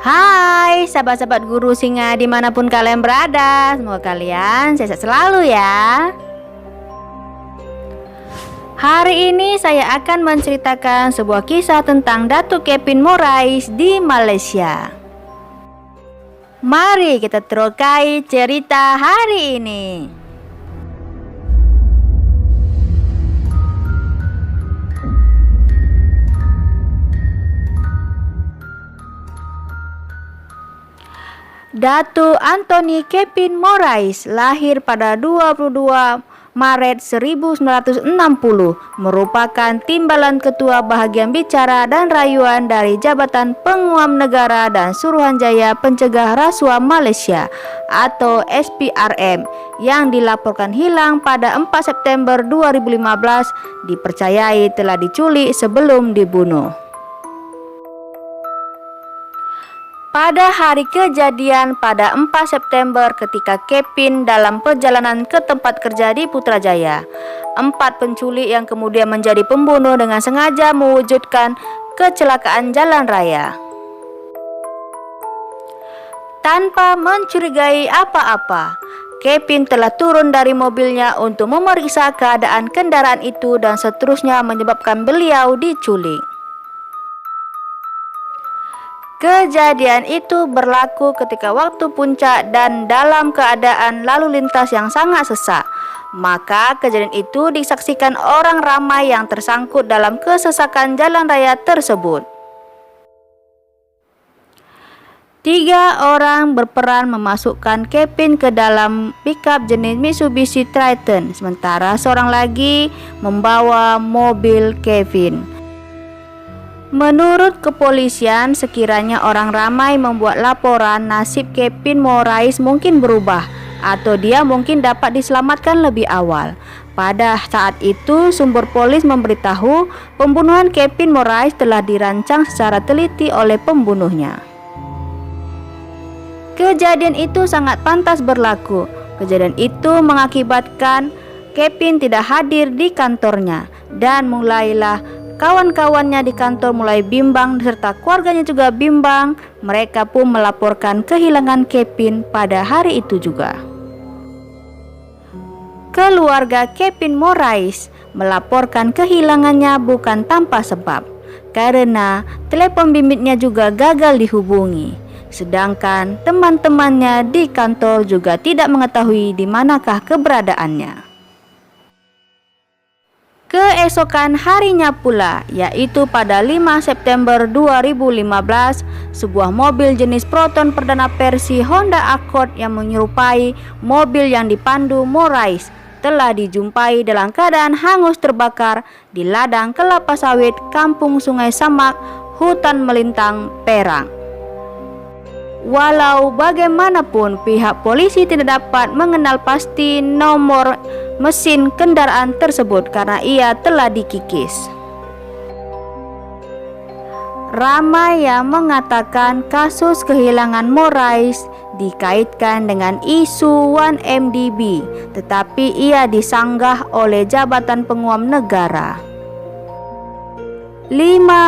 Hai sahabat-sahabat guru singa dimanapun kalian berada. Semoga kalian sehat selalu ya. Hari ini saya akan menceritakan sebuah kisah tentang Datuk Kevin Morais di Malaysia. Mari kita terokai cerita hari ini. Datuk Anthony Kevin Morais lahir pada 22 Maret 1960, merupakan timbalan ketua bahagian bicara dan rayuan dari Jabatan Penguam Negara dan Suruhanjaya Pencegah Rasuah Malaysia atau SPRM yang dilaporkan hilang pada 4 September 2015, dipercayai telah diculik sebelum dibunuh. Pada hari kejadian pada 4 September ketika Kevin dalam perjalanan ke tempat kerja di Putrajaya, 4 penculik yang kemudian menjadi pembunuh dengan sengaja mewujudkan kecelakaan jalan raya. Tanpa mencurigai apa-apa, Kevin telah turun dari mobilnya untuk memeriksa keadaan kendaraan itu dan seterusnya menyebabkan beliau diculik. Kejadian itu berlaku ketika waktu puncak dan dalam keadaan lalu lintas yang sangat sesak. Maka kejadian itu disaksikan orang ramai yang tersangkut dalam kesesakan jalan raya tersebut. 3 orang berperan memasukkan Kevin ke dalam pickup jenis Mitsubishi Triton, sementara seorang lagi membawa mobil Kevin. Menurut kepolisian, sekiranya orang ramai membuat laporan, nasib Kevin Morais mungkin berubah atau dia mungkin dapat diselamatkan lebih awal. Pada saat itu, sumber polis memberitahu pembunuhan Kevin Morais telah dirancang secara teliti oleh pembunuhnya. Kejadian itu sangat pantas berlaku. Kejadian itu mengakibatkan Kevin tidak hadir di kantornya dan mulailah kawan-kawannya di kantor mulai bimbang serta keluarganya juga bimbang. Mereka pun melaporkan kehilangan Kevin pada hari itu juga. Keluarga Kevin Morais melaporkan kehilangannya bukan tanpa sebab, karena telepon bimbitnya juga gagal dihubungi. Sedangkan teman-temannya di kantor juga tidak mengetahui di manakah keberadaannya. Keesokan harinya pula, yaitu pada 5 September 2015, sebuah mobil jenis Proton perdana versi Honda Accord yang menyerupai mobil yang dipandu Morais telah dijumpai dalam keadaan hangus terbakar di ladang kelapa sawit Kampung Sungai Samak, Hutan Melintang, Perang. Walau bagaimanapun, pihak polisi tidak dapat mengenal pasti nomor mesin kendaraan tersebut karena ia telah dikikis. Ramai yang mengatakan kasus kehilangan Morais dikaitkan dengan isu 1MDB, tetapi ia disanggah oleh Jabatan Penguam Negara. 5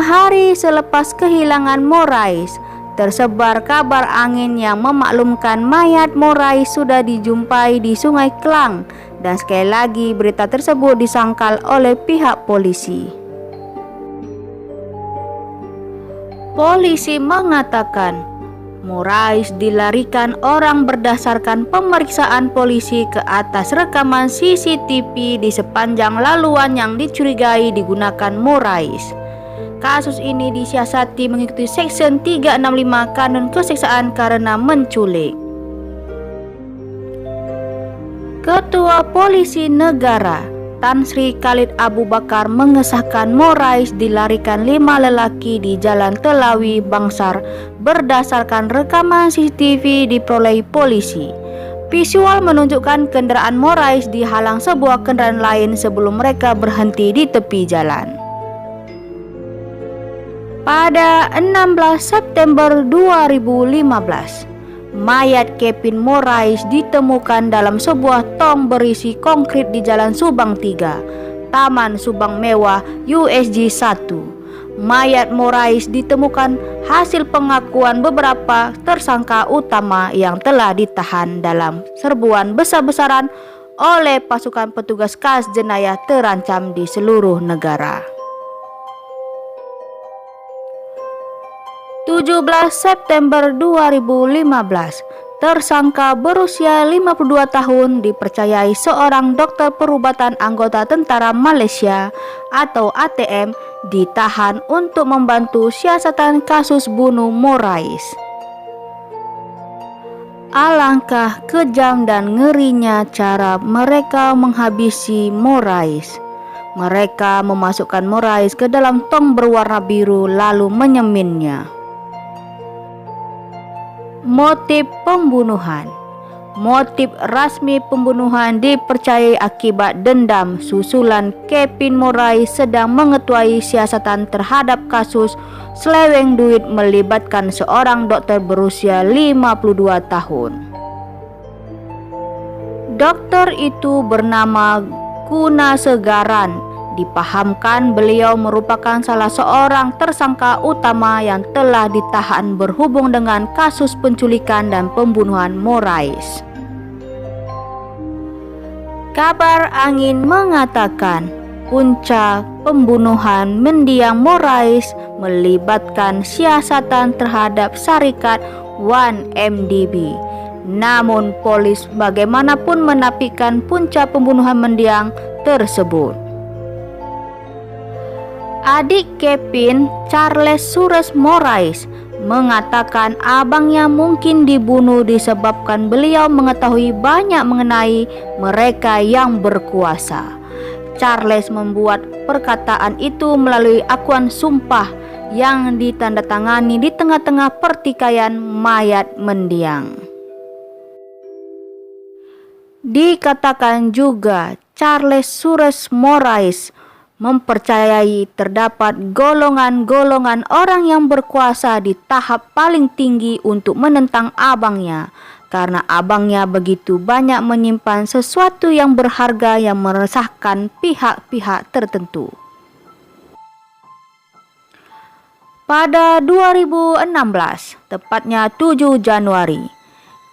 hari selepas kehilangan Morais, tersebar kabar angin yang memaklumkan mayat Morais sudah dijumpai di Sungai Klang, dan sekali lagi berita tersebut disangkal oleh pihak polisi. Polisi mengatakan Morais dilarikan orang berdasarkan pemeriksaan polisi ke atas rekaman CCTV di sepanjang laluan yang dicurigai digunakan Morais. Kasus ini disiasati mengikuti Seksyen 365 Kanun Keseksaan karena menculik. Ketua Polisi Negara Tan Sri Khalid Abu Bakar mengesahkan Morais dilarikan 5 lelaki di Jalan Telawi Bangsar berdasarkan rekaman CCTV diperoleh polisi. Visual menunjukkan kendaraan Morais dihalang sebuah kendaraan lain sebelum mereka berhenti di tepi jalan. Pada 16 September 2015, mayat Kevin Morais ditemukan dalam sebuah tong berisi konkrit di Jalan Subang 3, Taman Subang Mewah, USG 1. mayat Morais ditemukan hasil pengakuan beberapa tersangka utama yang telah ditahan dalam serbuan besar-besaran oleh pasukan petugas khas jenayah terancam di seluruh negara. 17 September 2015, tersangka berusia 52 tahun dipercayai seorang dokter perubatan anggota tentara Malaysia atau ATM ditahan untuk membantu siasatan kasus bunuh Morais. Alangkah kejam dan ngerinya cara mereka menghabisi Morais. Mereka memasukkan Morais ke dalam tong berwarna biru lalu menyeminnya. Motif pembunuhan. Motif rasmi pembunuhan dipercayai akibat dendam susulan Kevin Morais sedang mengetuai siasatan terhadap kasus seleweng duit melibatkan seorang dokter berusia 52 tahun. Dokter itu bernama Gunasegaran. Dipahamkan beliau merupakan salah seorang tersangka utama yang telah ditahan berhubung dengan kasus penculikan dan pembunuhan Morais. Kabar angin mengatakan puncak pembunuhan mendiang Morais melibatkan siasatan terhadap syarikat 1MDB. Namun polis bagaimanapun menafikan puncak pembunuhan mendiang tersebut. Adik Kevin, Charles Suarez Morais, mengatakan abangnya mungkin dibunuh disebabkan beliau mengetahui banyak mengenai mereka yang berkuasa. Charles membuat perkataan itu melalui akuan sumpah yang ditandatangani di tengah-tengah pertikaian mayat mendiang. Dikatakan juga Charles Suarez Morais mempercayai terdapat golongan-golongan orang yang berkuasa di tahap paling tinggi untuk menentang abangnya, karena abangnya begitu banyak menyimpan sesuatu yang berharga yang meresahkan pihak-pihak tertentu. Pada 2016, tepatnya 7 Januari,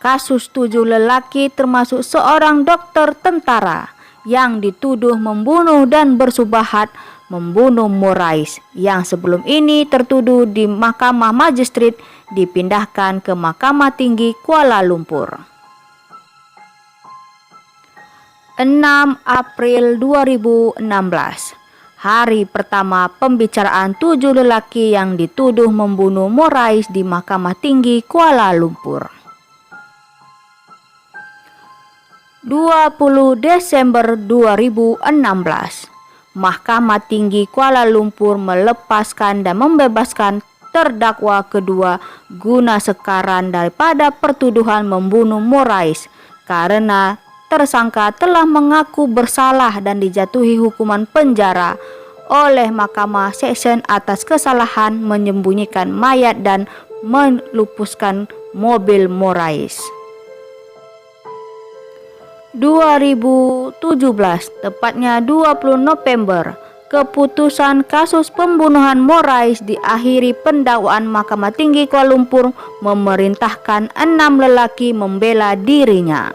kasus 7 lelaki termasuk seorang dokter tentara yang dituduh membunuh dan bersubahat membunuh Morais yang sebelum ini tertuduh di Mahkamah Magistrat dipindahkan ke Mahkamah Tinggi Kuala Lumpur. 6 April 2016, hari pertama pembicaraan 7 lelaki yang dituduh membunuh Morais di Mahkamah Tinggi Kuala Lumpur. 20 Desember 2016, Mahkamah Tinggi Kuala Lumpur melepaskan dan membebaskan terdakwa kedua Gunasegaran daripada pertuduhan membunuh Morais karena tersangka telah mengaku bersalah dan dijatuhi hukuman penjara oleh Mahkamah Seksyen atas kesalahan menyembunyikan mayat dan melupuskan mobil Morais. 2017, tepatnya 20 November, keputusan kasus pembunuhan Morais diakhiri. Pendakwaan Mahkamah Tinggi Kuala Lumpur memerintahkan 6 lelaki membela dirinya.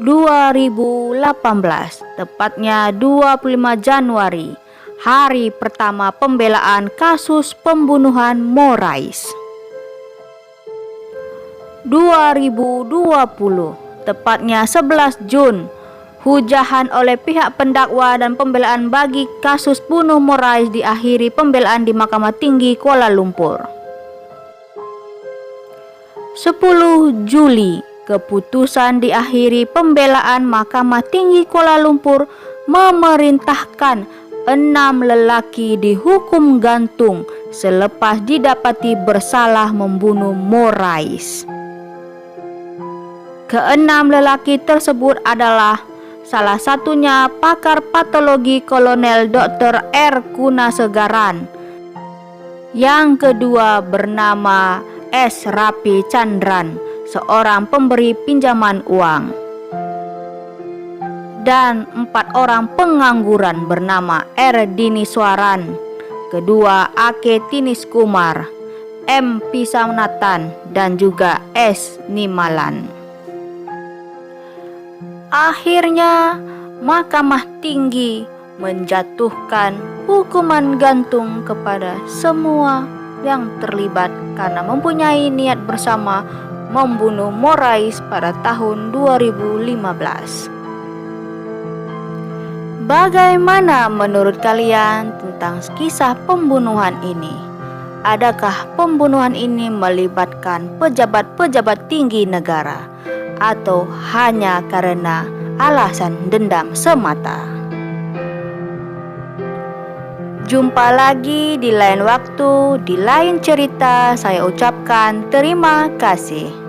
2018, tepatnya 25 Januari, hari pertama pembelaan kasus pembunuhan Morais. 2020, tepatnya 11 Jun, hujahan oleh pihak pendakwa dan pembelaan bagi kasus bunuh Morais diakhiri. Pembelaan di Mahkamah Tinggi Kuala Lumpur. 10 Juli, keputusan diakhiri. Pembelaan Mahkamah Tinggi Kuala Lumpur memerintahkan 6 lelaki dihukum gantung selepas didapati bersalah membunuh Morais. Keenam lelaki tersebut adalah salah satunya pakar patologi Kolonel Dr. R. Gunasegaran. Yang kedua bernama S. Rapi Chandran, seorang pemberi pinjaman uang. dan 4 orang pengangguran bernama R. Diniswaran, kedua Ake Tiniskumar, M. Pisanatan, dan juga S. Nimalan. Akhirnya Mahkamah Tinggi menjatuhkan hukuman gantung kepada semua yang terlibat karena mempunyai niat bersama membunuh Morais pada tahun 2015. Bagaimana menurut kalian tentang kisah pembunuhan ini? Adakah pembunuhan ini melibatkan pejabat-pejabat tinggi negara atau hanya karena alasan dendam semata? Jumpa lagi di lain waktu, di lain cerita. Saya ucapkan terima kasih.